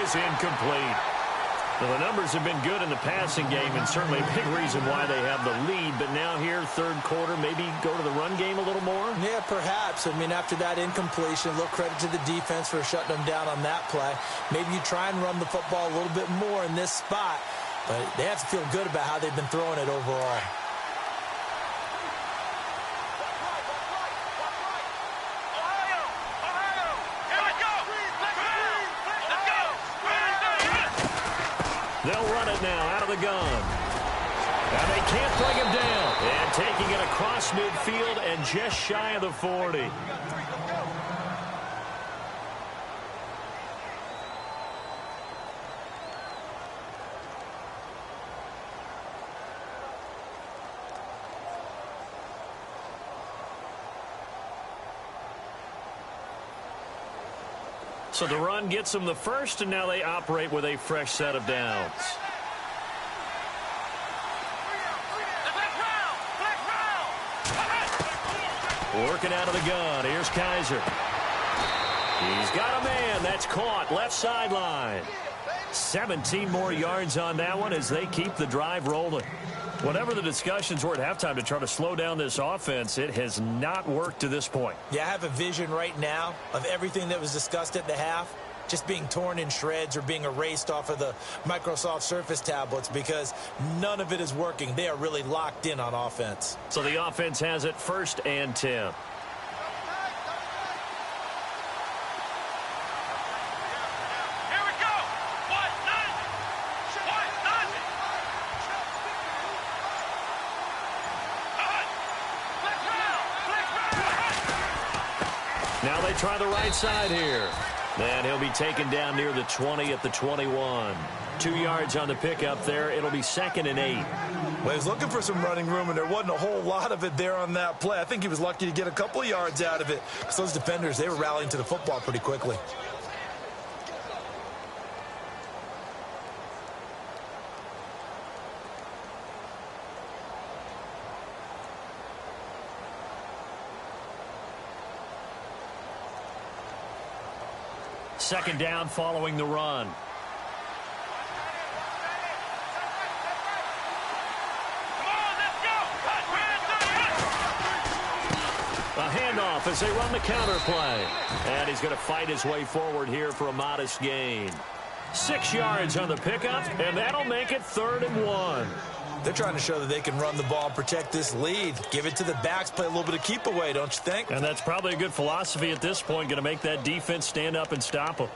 is incomplete. Well, the numbers have been good in the passing game and certainly a big reason why they have the lead. But now here, third quarter, maybe go to the run game a little more? Yeah, perhaps. I mean, after that incompletion, a little credit to the defense for shutting them down on that play. Maybe you try and run the football a little bit more in this spot. But they have to feel good about how they've been throwing it overall. They'll run it now out of the gun. Now they can't bring him down. And taking it across midfield and just shy of the 40. So the run gets them the first, and now they operate with a fresh set of downs. Working out of the gun. Here's Kaiser. He's got a man. That's caught. Left sideline. 17 more yards on that one as they keep the drive rolling. Whatever the discussions were at halftime to try to slow down this offense, it has not worked to this point. Yeah, I have a vision right now of everything that was discussed at the half just being torn in shreds or being erased off of the Microsoft Surface tablets because none of it is working. They are really locked in on offense. So the offense has it 1st and 10. Now they try the right side here. And he'll be taken down near the 20 at the 21. 2 yards on the pickup there. It'll be 2nd and 8. Well, he was looking for some running room, and there wasn't a whole lot of it there on that play. I think he was lucky to get a couple of yards out of it because those defenders, they were rallying to the football pretty quickly. Second down following the run. A handoff as they run the counter play. And he's going to fight his way forward here for a modest gain. 6 yards on the pickup, and that'll make it 3rd and 1. They're trying to show that they can run the ball and protect this lead. Give it to the backs, play a little bit of keep away, don't you think? And that's probably a good philosophy at this point, going to make that defense stand up and stop them.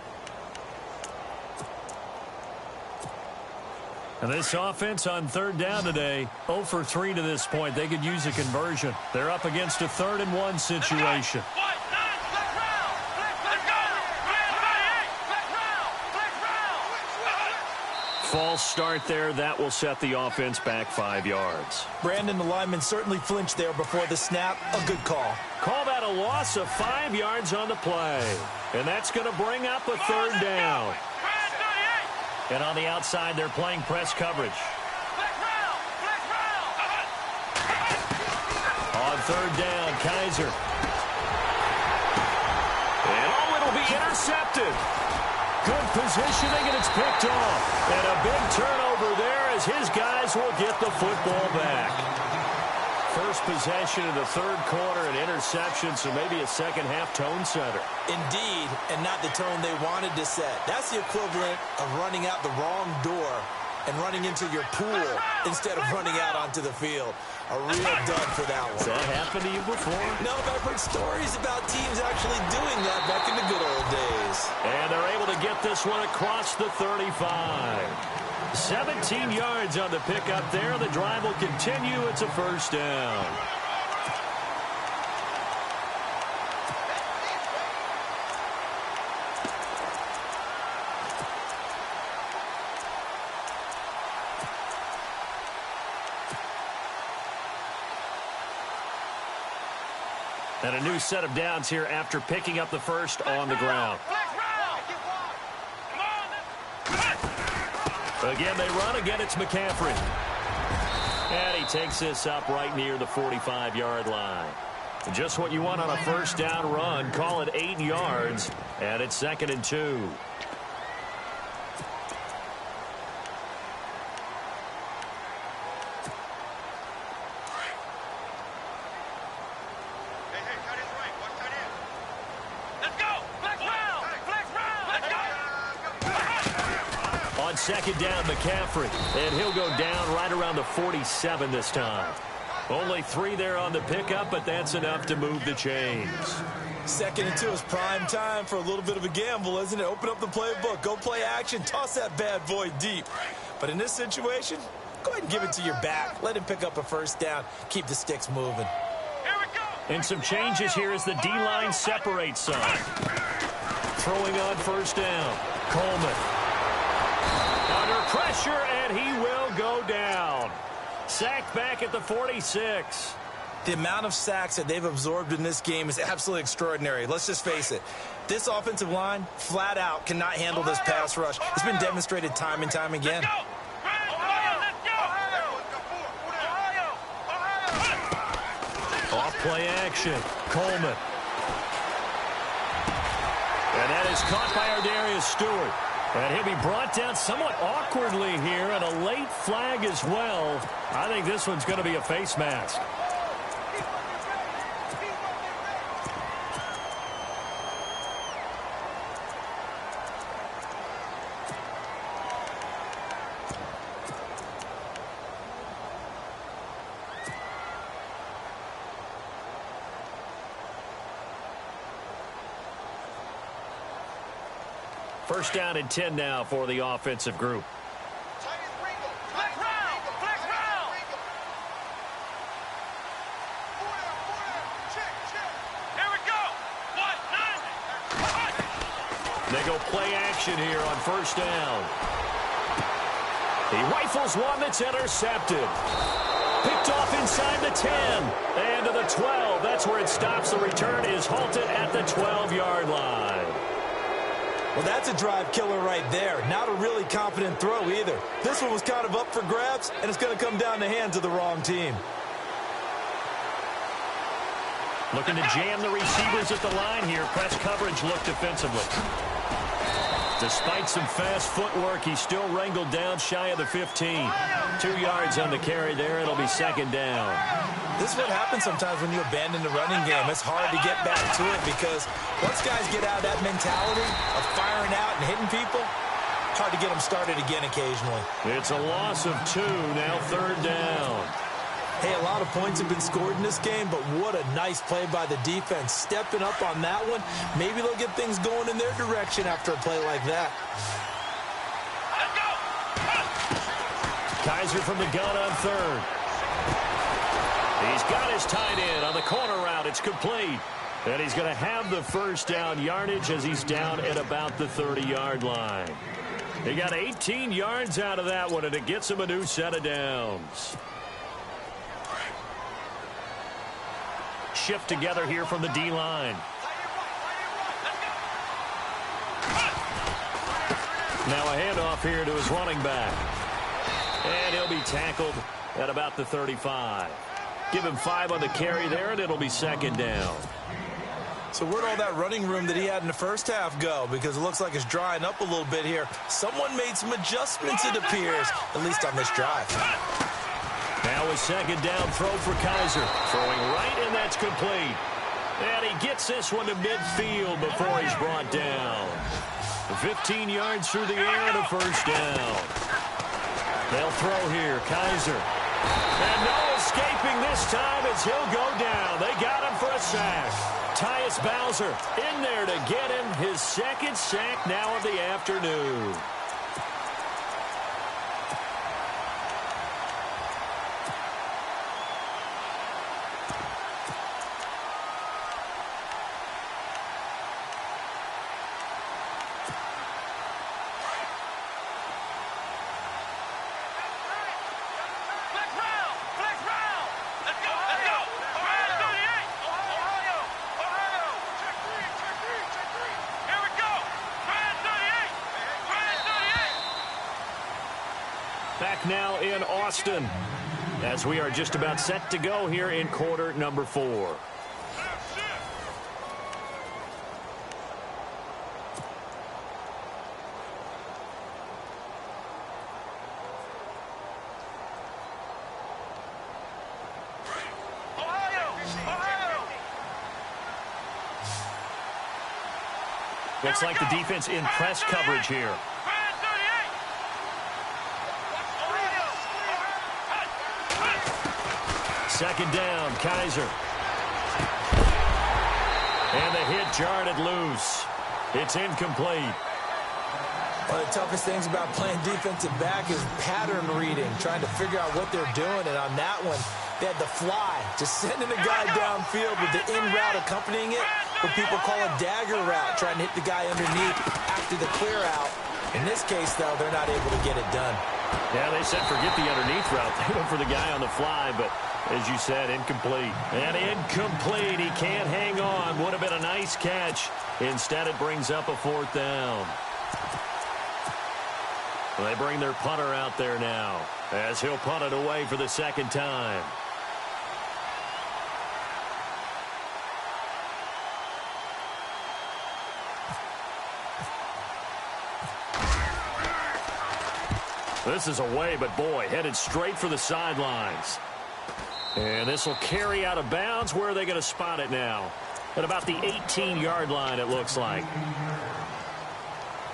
And this offense on 3rd down today, 0 for 3 to this point. They could use a conversion. They're up against a 3rd and 1 situation. False start there. That will set the offense back 5 yards. Brandon, the lineman certainly flinched there before the snap. A good call. Call that a loss of 5 yards on the play. And that's going to bring up a 3rd down. And on the outside, they're playing press coverage. On 3rd down, Kaiser. And it'll be intercepted. Good positioning, and it's picked off. And a big turnover there as his guys will get the football back. First possession of the 3rd quarter, an interception, so maybe a second-half tone setter. Indeed, and not the tone they wanted to set. That's the equivalent of running out the wrong door and running into your pool instead of running out onto the field. A real dud for that one. Has that happened to you before? No, but I've heard stories about teams actually doing that back in the good old days. And they're able to get this one across the 35. 17 yards on the pickup there. The drive will continue. It's a 1st down. And a new set of downs here after picking up the first on the ground. Again, they run. Again, it's McCaffrey. And he takes this up right near the 45-yard line. Just what you want on a 1st down run. Call it 8 yards, and it's 2nd and 2. second down, McCaffrey. And he'll go down right around the 47 this time. Only 3 there on the pickup, but that's enough to move the chains. 2nd and 2 is prime time for a little bit of a gamble, isn't it? Open up the playbook, go play action, toss that bad boy deep. But in this situation, go ahead and give it to your back. Let him pick up a first down. Keep the sticks moving. And some changes here as the D-line separates some. Throwing on first down. Coleman. Under pressure, and he will go down. Sacked back at the 46. The amount of sacks that they've absorbed in this game is absolutely extraordinary. Let's just face it. This offensive line, flat out, cannot handle this pass rush. It's been demonstrated time and time again. Off play action. Coleman. And that is caught by Ardarius Stewart. And he'll be brought down somewhat awkwardly here, and a late flag as well. I think this one's going to be a face mask. First down and 10 now for the offensive group. They go play action here on first down. He rifles one that's intercepted. Picked off inside the 10 and to the 12. That's where it stops. The return is halted at the 12-yard line. Well, that's a drive killer right there. Not a really confident throw either. This one was kind of up for grabs, and it's going to come down the hands of the wrong team. Looking to jam the receivers at the line here. Press coverage look defensively. Despite some fast footwork, he's still wrangled down shy of the 15. 2 yards on the carry there. It'll be second down. This is what happens sometimes when you abandon the running game. It's hard to get back to it because once guys get out of that mentality of firing out and hitting people, it's hard to get them started again occasionally. It's a loss of 2, now third down. Hey, a lot of points have been scored in this game, but what a nice play by the defense. Stepping up on that one, maybe they'll get things going in their direction after a play like that. Kaiser from the gun on third. He's got his tight end on the corner route. It's complete. And he's going to have the first down yardage as he's down at about the 30-yard line. He got 18 yards out of that one, and it gets him a new set of downs. Shift together here from the D-line. Now a handoff here to his running back. And he'll be tackled at about the 35. Give him 5 on the carry there, and it'll be second down. So where'd all that running room that he had in the first half go? Because it looks like it's drying up a little bit here. Someone made some adjustments, it appears, at least on this drive. Now a second down throw for Kaiser. Throwing right, and that's complete. And he gets this one to midfield before he's brought down. 15 yards through the air and a first down. They'll throw here. Kaiser. And no escaping this time as he'll go down. They got him for a sack. Tyus Bowser in there to get him his second sack now of the afternoon. Back now in Austin as we are just about set to go here in quarter number 4. Looks like the defense in press coverage here. second down, Kaiser. And the hit jarred it loose. It's incomplete. One of the toughest things about playing defensive back is pattern reading, trying to figure out what they're doing. And on that one, they had the fly, just sending a guy downfield with the in route accompanying it, what people call a dagger route, trying to hit the guy underneath after the clear out. In this case, though, they're not able to get it done. Yeah, they said forget the underneath route. They went for the guy on the fly, but as you said, incomplete. And incomplete. He can't hang on. Would have been a nice catch. Instead, it brings up a fourth down. They bring their punter out there now as he'll punt it away for the second time. This is away, but boy, headed straight for the sidelines. And this will carry out of bounds. Where are they going to spot it now? At about the 18-yard line, it looks like.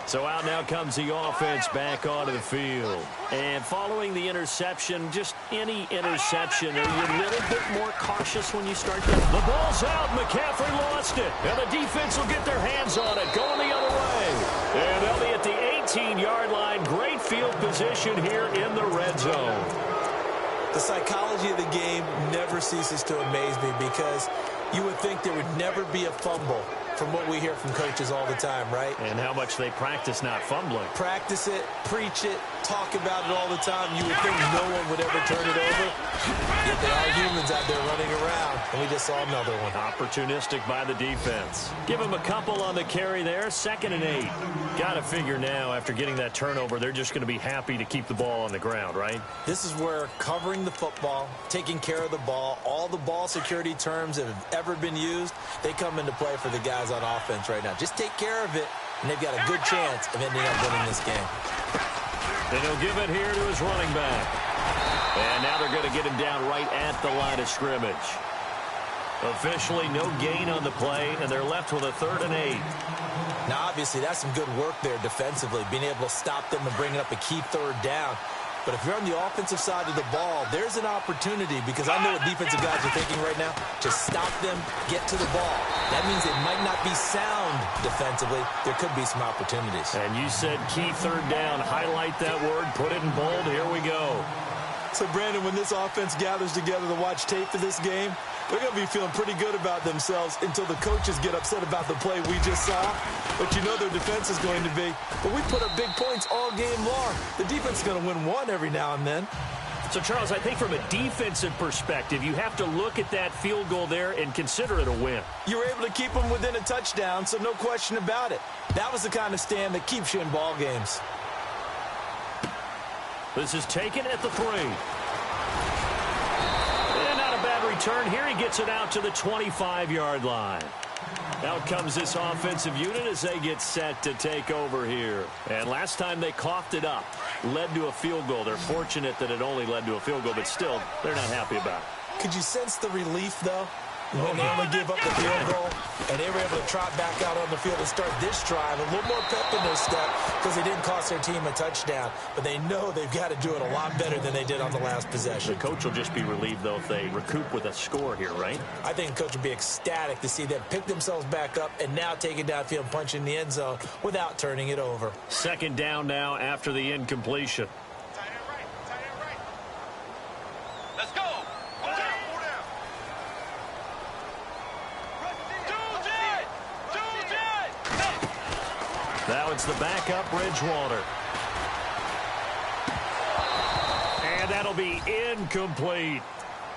So out now comes the offense back onto the field. And following the interception, just any interception, are you a little bit more cautious when you start that? The ball's out. McCaffrey lost it. And the defense will get their hands on it, going the other way. And they'll be at the 18-yard line. Great field position here in the red zone. The psychology of the game never ceases to amaze me because you would think there would never be a fumble from what we hear from coaches all the time, right? And how much they practice not fumbling. Practice it, preach it, talk about it all the time. You would think no one would ever turn it over. Yet there are humans out there running around, and we just saw another one. Opportunistic by the defense. Give them a couple on the carry there, 2nd and 8. Got to figure now, after getting that turnover, they're just going to be happy to keep the ball on the ground, right? This is where covering the football, taking care of the ball, all the ball security terms that have ever been used, they come into play for the guys on offense right now. Just take care of it, and they've got a good chance of ending up winning this game. And he'll give it here to his running back. And now they're going to get him down right at the line of scrimmage. Officially no gain on the play, and they're left with a 3rd and 8. Now, obviously, that's some good work there defensively, being able to stop them and bringing up a key 3rd down. But if you're on the offensive side of the ball, there's an opportunity because I know what defensive guys are thinking right now. Just stop them, get to the ball. That means it might not be sound defensively. There could be some opportunities. And you said key 3rd down. Highlight that word. Put it in bold. Here we go. So, Brandon, when this offense gathers together to watch tape for this game, they're going to be feeling pretty good about themselves until the coaches get upset about the play we just saw. But you know their defense is going to be. But we put up big points all game long. The defense is going to win one every now and then. So, Charles, I think from a defensive perspective, you have to look at that field goal there and consider it a win. You were able to keep them within a touchdown, so no question about it. That was the kind of stand that keeps you in ball games. This is taken at the 3. And not a bad return. Here he gets it out to the 25-yard line. Out comes this offensive unit as they get set to take over here. And last time they coughed it up, led to a field goal. They're fortunate that it only led to a field goal, but still, they're not happy about it. Could you sense the relief, though? When they only gave up the field goal, and they were able to trot back out on the field and start this drive. A little more pep in their step because they didn't cost their team a touchdown. But they know they've got to do it a lot better than they did on the last possession. The coach will just be relieved, though, if they recoup with a score here, right? I think the coach will be ecstatic to see them pick themselves back up and now take it downfield and punch in the end zone without turning it over. 2nd down now after the incompletion. Now it's the backup, Bridgewater. And that'll be incomplete.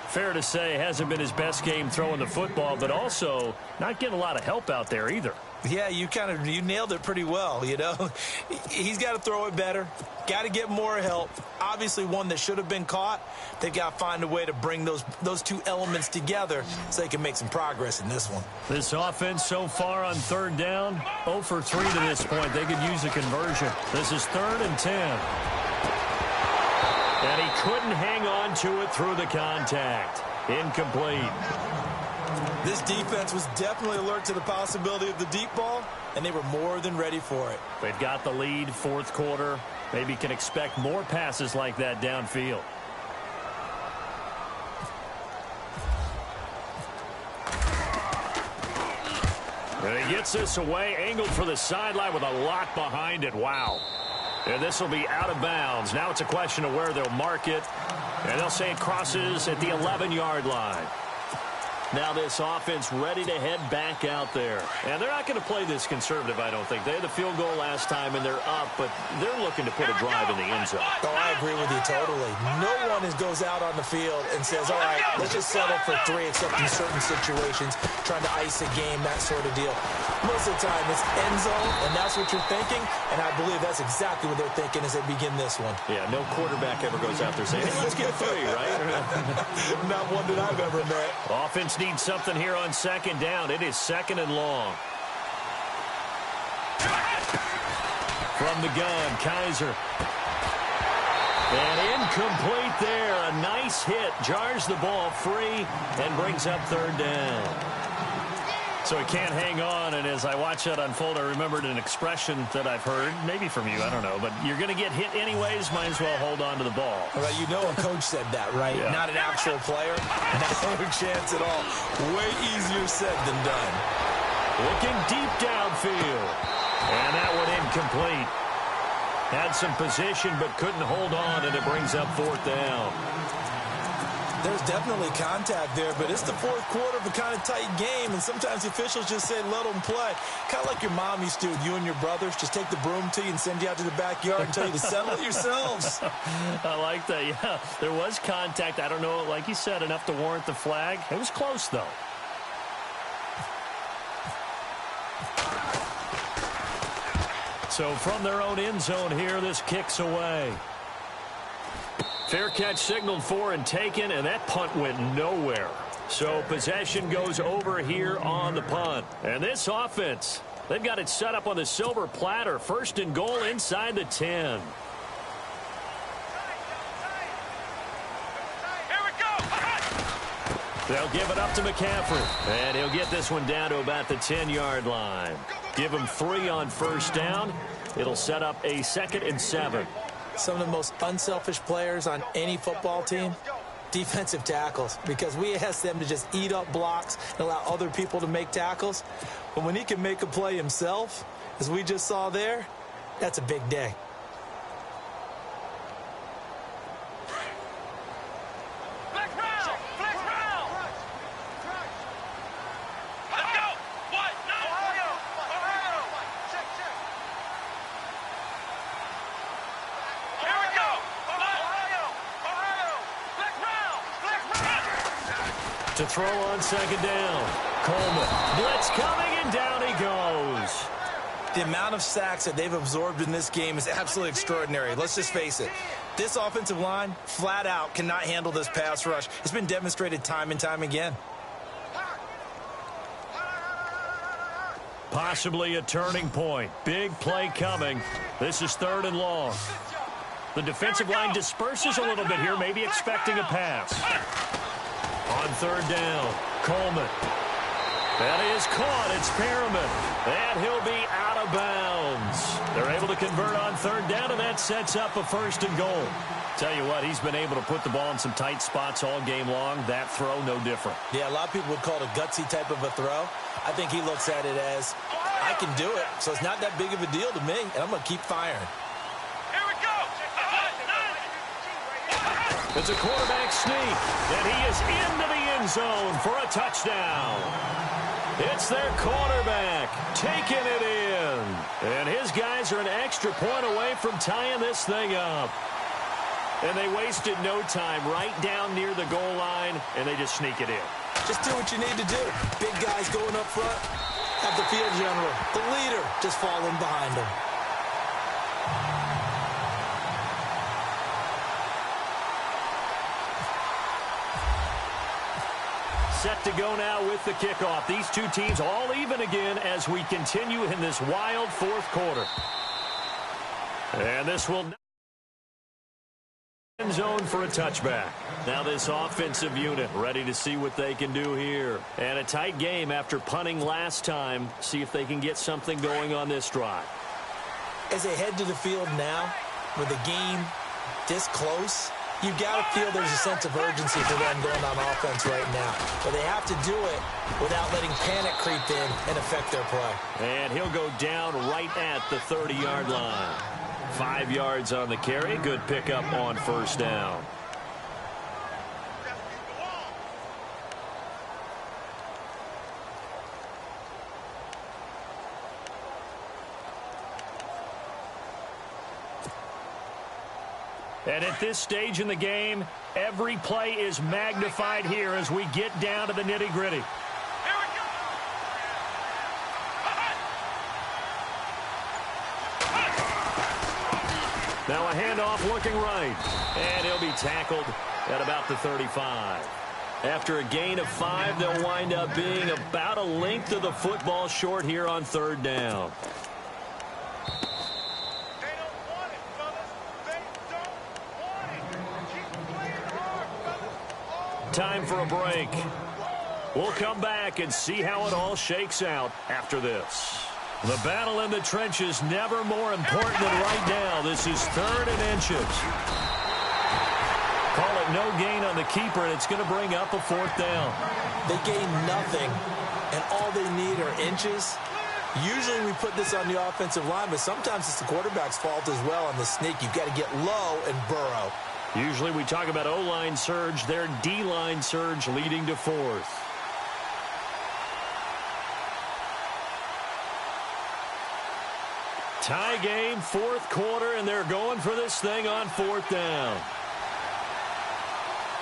Fair to say, hasn't been his best game throwing the football, but also not getting a lot of help out there either. Yeah, you nailed it pretty well, you know. He's got to throw it better. Got to get more help. Obviously one that should have been caught. They've got to find a way to bring those two elements together so they can make some progress in this one. This offense so far on 3rd down, 0 for 3 to this point. They could use a conversion. This is 3rd and 10. And he couldn't hang on to it through the contact. Incomplete. This defense was definitely alert to the possibility of the deep ball, and they were more than ready for it. They've got the lead, 4th quarter. Maybe can expect more passes like that downfield. And he gets this away, angled for the sideline with a lot behind it. Wow. And this will be out of bounds. Now it's a question of where they'll mark it. And they'll say it crosses at the 11-yard line. Now this offense ready to head back out there. And they're not going to play this conservative, I don't think. They had the field goal last time, and they're up, but they're looking to put a drive in the end zone. Oh, I agree with you totally. No one goes out on the field and says, all right, let's just settle for 3, except in certain situations, trying to ice a game, that sort of deal. Most of the time, it's end zone, and that's what you're thinking, and I believe that's exactly what they're thinking as they begin this one. Yeah, no quarterback ever goes out there saying, hey, let's get 3, right? Not one that I've ever met. Offense needs something here on second down. It is second and long. From the gun, Kaiser. And incomplete there. A nice hit. Jars the ball free and brings up third down. So he can't hang on, and as I watch that unfold, I remembered an expression that I've heard, maybe from you, I don't know, but you're going to get hit anyways, might as well hold on to the ball. Well, you know a coach said that, right? Yeah. Not an actual player. No chance at all. Way easier said than done. Looking deep downfield. And that one incomplete. Had some position but couldn't hold on, and it brings up fourth down. There's definitely contact there, but it's the fourth quarter of a kind of tight game, and sometimes the officials just say, let them play. Kind of like your mom used to, you and your brothers, just take the broom to you and send you out to the backyard and tell you to settle it yourselves. I like that, yeah. There was contact. I don't know, like you said, enough to warrant the flag. It was close, though. So from their own end zone here, this kicks away. Fair catch signaled for and taken, and that punt went nowhere. So possession goes over here on the punt. And this offense, they've got it set up on the silver platter. First and goal inside the 10. They'll give it up to McCaffrey. And he'll get this one down to about the 10-yard line. Give him 3 on first down. It'll set up a 2nd and 7. Some of the most unselfish players on any football team, defensive tackles, because we ask them to just eat up blocks and allow other people to make tackles. But when he can make a play himself, as we just saw there, that's a big day. To throw on second down. Coleman. Blitz coming, and down he goes. The amount of sacks that they've absorbed in this game is absolutely extraordinary. Let's just face it. This offensive line, flat out, cannot handle this pass rush. It's been demonstrated time and time again. Possibly a turning point. Big play coming. This is 3rd and long. The defensive line disperses a little bit here, maybe expecting a pass. On 3rd down, Coleman. That is caught. It's Perriman. And he'll be out of bounds. They're able to convert on 3rd down, and that sets up a 1st and goal. Tell you what, he's been able to put the ball in some tight spots all game long. That throw, no different. Yeah, a lot of people would call it a gutsy type of a throw. I think he looks at it as, I can do it, so it's not that big of a deal to me, and I'm going to keep firing. It's a quarterback sneak, and he is into the end zone for a touchdown. It's their quarterback taking it in. And his guys are an extra point away from tying this thing up. And they wasted no time right down near the goal line, and they just sneak it in. Just do what you need to do. Big guys going up front. Have the field general, the leader, just falling behind him. Set to go now with the kickoff. These two teams all even again as we continue in this wild 4th quarter. And this will end zone for a touchback. Now this offensive unit ready to see what they can do here. And a tight game after punting last time. See if they can get something going on this drive. As they head to the field now, with the game this close, You got to feel there's a sense of urgency for them going on offense right now. But they have to do it without letting panic creep in and affect their play. And he'll go down right at the 30-yard line. 5 yards on the carry. Good pickup on first down. And at this stage in the game, every play is magnified here as we get down to the nitty-gritty. Now a handoff looking right. And he'll be tackled at about the 35. After a gain of 5, they'll wind up being about a length of the football short here on third down. Time for a break. We'll come back and see how it all shakes out after this. The battle in the trenches never more important than right now. This is 3rd and inches. Call it no gain on the keeper, and it's going to bring up a 4th down. They gain nothing, and all they need are inches. Usually we put this on the offensive line, but sometimes it's the quarterback's fault as well on the sneak. You've got to get low and burrow. Usually we talk about O-line surge, their D-line surge leading to 4th. Tie game, 4th quarter, and they're going for this thing on 4th down.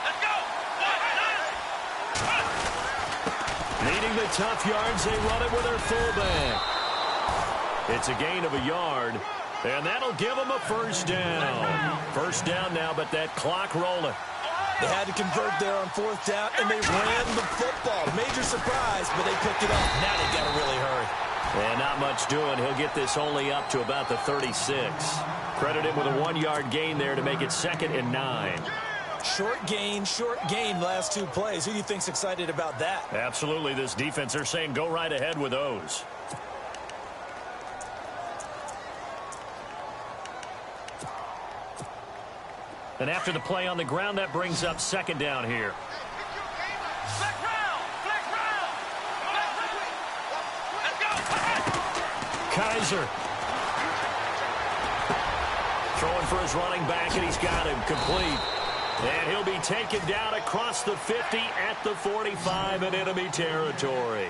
Let's go! Needing the tough yards, they run it with their fullback. It's a gain of a yard, and that'll give them a first down. First down now, but that clock rolling. They had to convert there on 4th down, and they ran the football. Major surprise, but they picked it up. Now they got to really hurry. And not much doing. He'll get this only up to about the 36. Credit him with a 1-yard gain there to make it 2nd and 9. Short gain, last 2 plays. Who do you think's excited about that? Absolutely. This defense, they're saying go right ahead with those. And after the play on the ground, that brings up 2nd down here. Kaiser. Throwing for his running back, and he's got him complete. And he'll be taken down across the 50 at the 45 in enemy territory.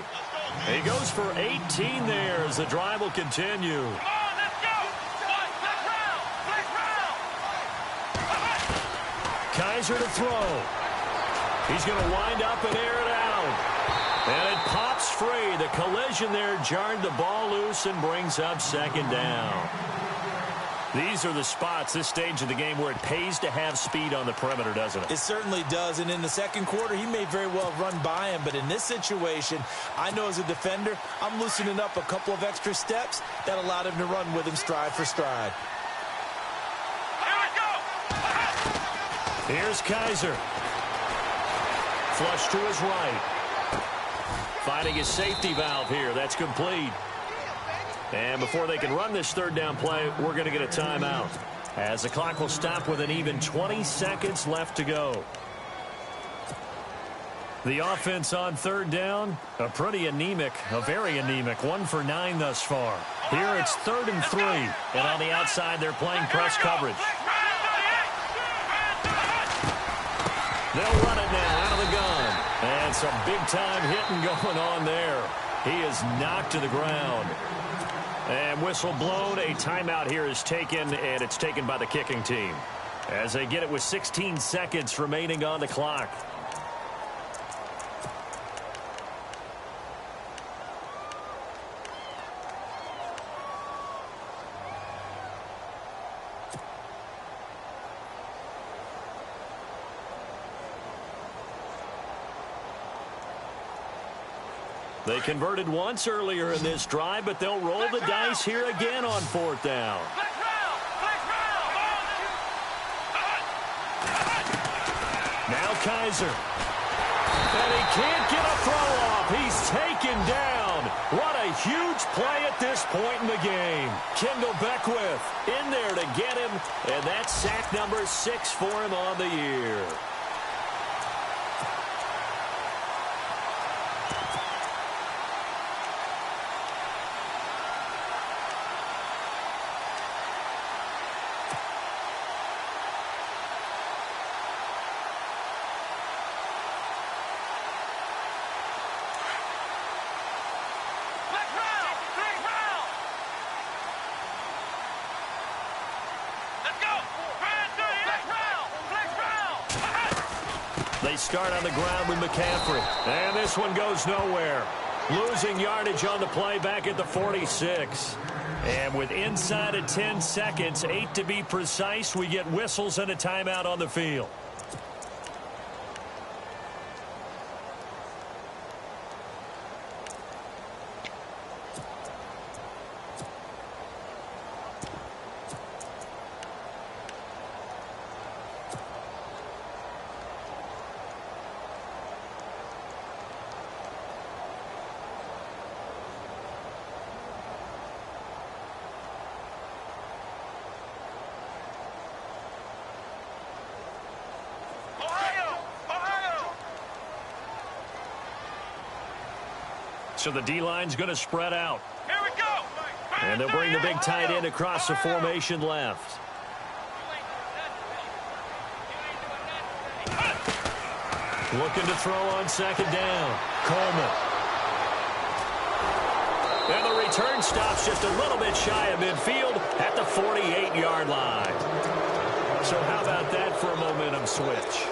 He goes for 18 there as the drive will continue. Kaiser to throw. He's going to wind up and air it out. And it pops free. The collision there jarred the ball loose and brings up 2nd down. These are the spots, this stage of the game, where it pays to have speed on the perimeter, doesn't it? It certainly does. And in the 2nd quarter, he may very well run by him. But in this situation, I know as a defender, I'm loosening up a couple of extra steps that allowed him to run with him stride for stride. Here's Kaiser. Flush to his right. Finding his safety valve here. That's complete. And before they can run this 3rd down play, we're going to get a timeout, as the clock will stop with an even 20 seconds left to go. The offense on 3rd down, a very anemic, 1 for 9 thus far. Here it's 3rd and 3, and on the outside they're playing press coverage. They'll run it now out of the gun. And some big-time hitting going on there. He is knocked to the ground. And whistle blown. A timeout here is taken, and it's taken by the kicking team, as they get it with 16 seconds remaining on the clock. They converted once earlier in this drive, but they'll roll the dice here again on 4th down. Now Kaiser. And he can't get a throw off. He's taken down. What a huge play at this point in the game. Kendall Beckwith in there to get him, and that's sack number 6 for him on the year. They start on the ground with McCaffrey. And this one goes nowhere. Losing yardage on the play back at the 46. And with inside of 10 seconds, 8 to be precise, we get whistles and a timeout on the field. So the D-line's going to spread out. Here we go. And they'll bring the big tight end across the formation left. Looking to throw on second down. Coleman. And the return stops just a little bit shy of midfield at the 48-yard line. So how about that for a momentum switch?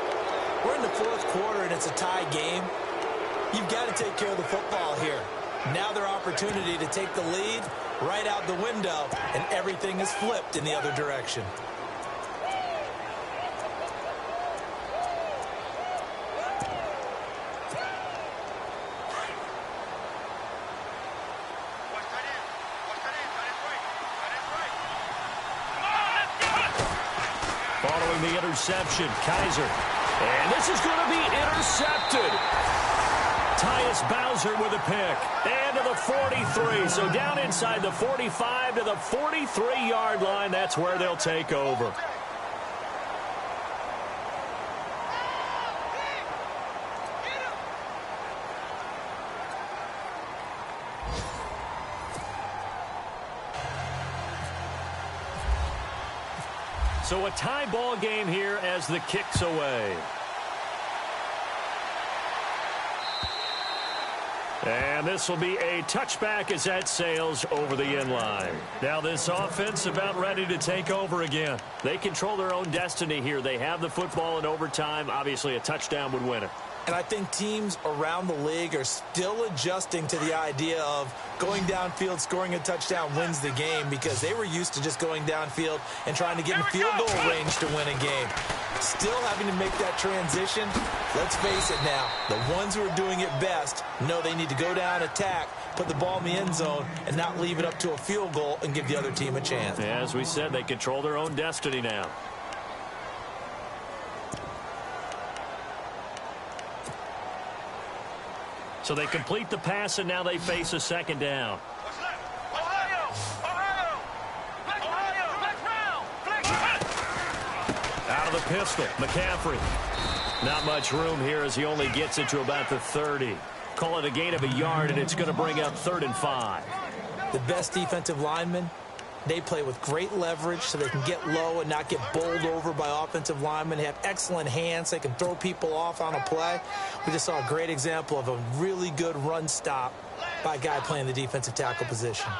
We're in the fourth quarter, and it's a tie game. You've got to take care of the football here. Now their opportunity to take the lead right out the window, and everything is flipped in the other direction. Following the interception, Kaiser. And this is going to be intercepted. Tyus Bowser with a pick. And to the 43. So down inside the 45 to the 43-yard line. That's where they'll take over. So a tie ball game here as the kick's away. And this will be a touchback as that sails over the end line. Now this offense about ready to take over again. They control their own destiny here. They have the football in overtime. Obviously a touchdown would win it. And I think teams around the league are still adjusting to the idea of going downfield, scoring a touchdown wins the game, because they were used to just going downfield and trying to get in field goal range to win a game. Still having to make that transition. Let's face it now, the ones who are doing it best know they need to go down, attack, put the ball in the end zone, and not leave it up to a field goal and give the other team a chance. As we said, they control their own destiny now. So they complete the pass, and now they face a second down. Out of the pistol, McCaffrey. Not much room here as he only gets it to about the 30. Call it a gain of a yard, and it's going to bring up 3rd and 5. The best defensive linemen, they play with great leverage so they can get low and not get bowled over by offensive linemen. They have excellent hands. They can throw people off on a play. We just saw a great example of a really good run stop by a guy playing the defensive tackle position.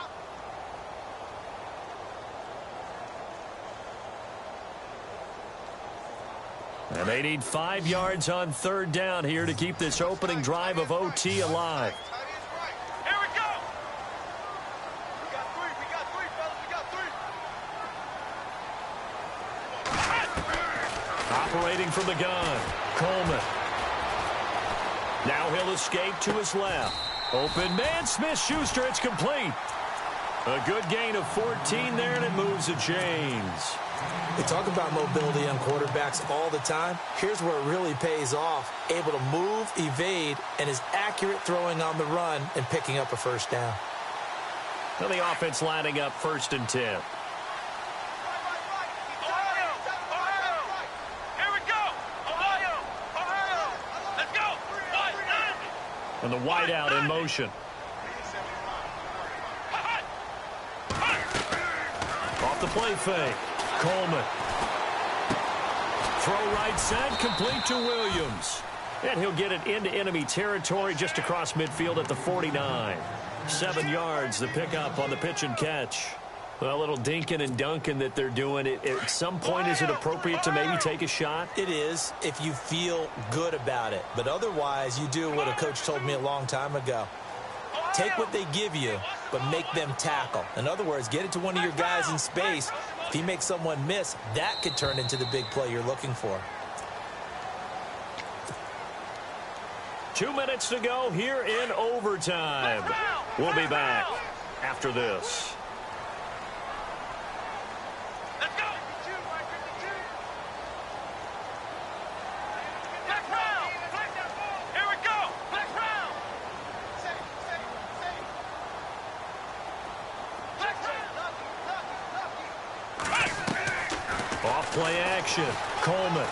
And they need 5 yards on 3rd down here to keep this opening drive of OT alive. Here we go. We got 3, fellas. We got 3. Operating from the gun, Coleman. Now he'll escape to his left. Open man, Smith-Schuster, it's complete. A good gain of 14 there, and it moves the chains. They talk about mobility on quarterbacks all the time. Here's where it really pays off. Able to move, evade, and is accurate throwing on the run and picking up a first down. Well, the offense lining up 1st and 10. Here we go. Ohio. Let's go. And the wideout in motion. Off the play fake. Coleman. Throw right side, complete to Williams. And he'll get it into enemy territory just across midfield at the 49. 7 yards, the pickup on the pitch and catch. Well, a little dinking and dunking that they're doing. At some point, is it appropriate to maybe take a shot? It is if you feel good about it. But otherwise, you do what a coach told me a long time ago. Take what they give you, but make them tackle. In other words, get it to one of your guys in space. If he makes someone miss, that could turn into the big play you're looking for. 2 minutes to go here in overtime. We'll be back after this. Let's go. Black round. Here we go. Black round. Off play action. Coleman.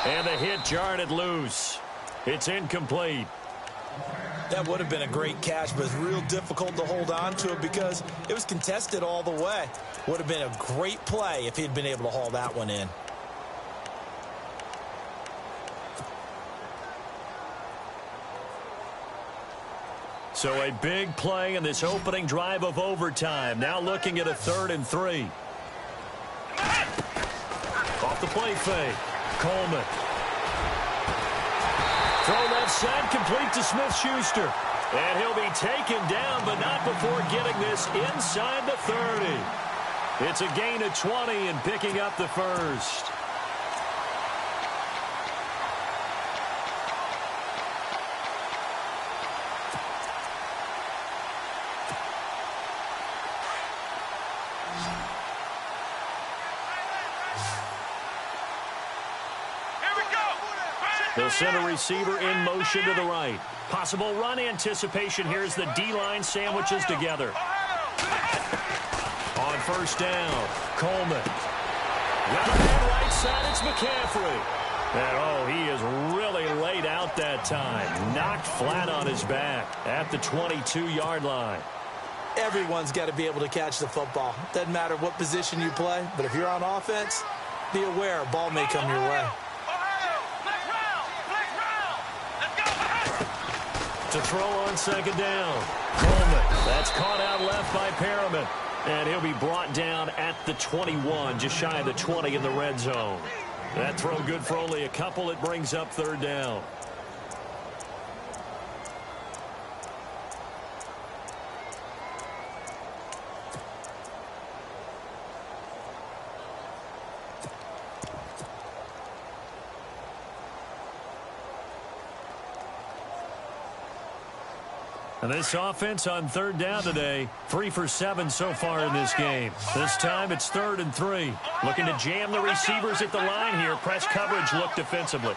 And the hit jarred it loose. It's incomplete. That would have been a great catch, but it's real difficult to hold on to it because it was contested all the way. Would have been a great play if he had been able to haul that one in. So a big play in this opening drive of overtime. Now looking at a 3rd and 3. Off the play fake. Coleman. Throw left side, complete to Smith-Schuster. And he'll be taken down, but not before getting this inside the 30. It's a gain of 20 and picking up the first. The center receiver in motion to the right. Possible run anticipation. Here's the D-line sandwiches together. On 1st down, Coleman. Got a man right side, it's McCaffrey. And, he is really laid out that time. Knocked flat on his back at the 22-yard line. Everyone's got to be able to catch the football. Doesn't matter what position you play, but if you're on offense, be aware a ball may come your way. To throw on 2nd down. Coleman. That's caught out left by Perriman. And he'll be brought down at the 21, just shy of the 20 in the red zone. That throw good for only a couple. It brings up 3rd down. And this offense on 3rd down today, 3 for 7 so far in this game. This time it's 3rd and 3. Looking to jam the receivers at the line here. Press coverage look defensively.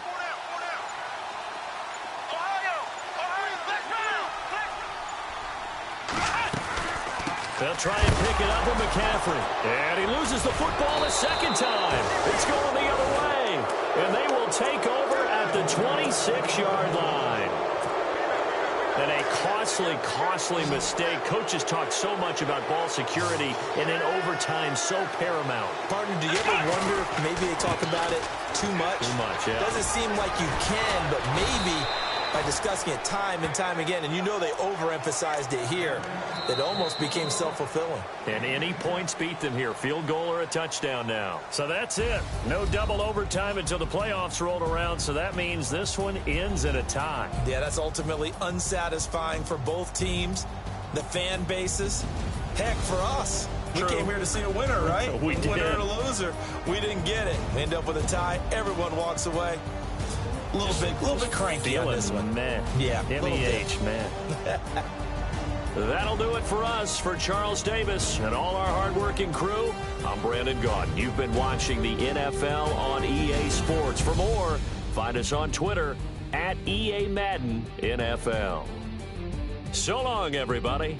They'll try and pick it up with McCaffrey. And he loses the football a 2nd time. It's going the other way. And they will take over at the 26-yard line. And a costly mistake. Coaches talk so much about ball security, and in overtime, so paramount. Partner, do you ever wonder if maybe they talk about it too much? Too much, yeah. Doesn't seem like you can, but maybe by discussing it time and time again, and you know they overemphasized it here, it almost became self-fulfilling. And any points beat them here. Field goal or a touchdown now. So that's it. No double overtime until the playoffs rolled around, so that means this one ends in a tie. Yeah, that's ultimately unsatisfying for both teams, the fan bases. Heck, for us. True. We came here to see a winner, right? We did. Winner and a loser. We didn't get it. We end up with a tie. Everyone walks away. A little bit cranky on this one. Man. Yeah, MEH, man. That'll do it for us. For Charles Davis and all our hardworking crew, I'm Brandon Gaudin. You've been watching the NFL on EA Sports. For more, find us on Twitter at EA Madden NFL. So long, everybody.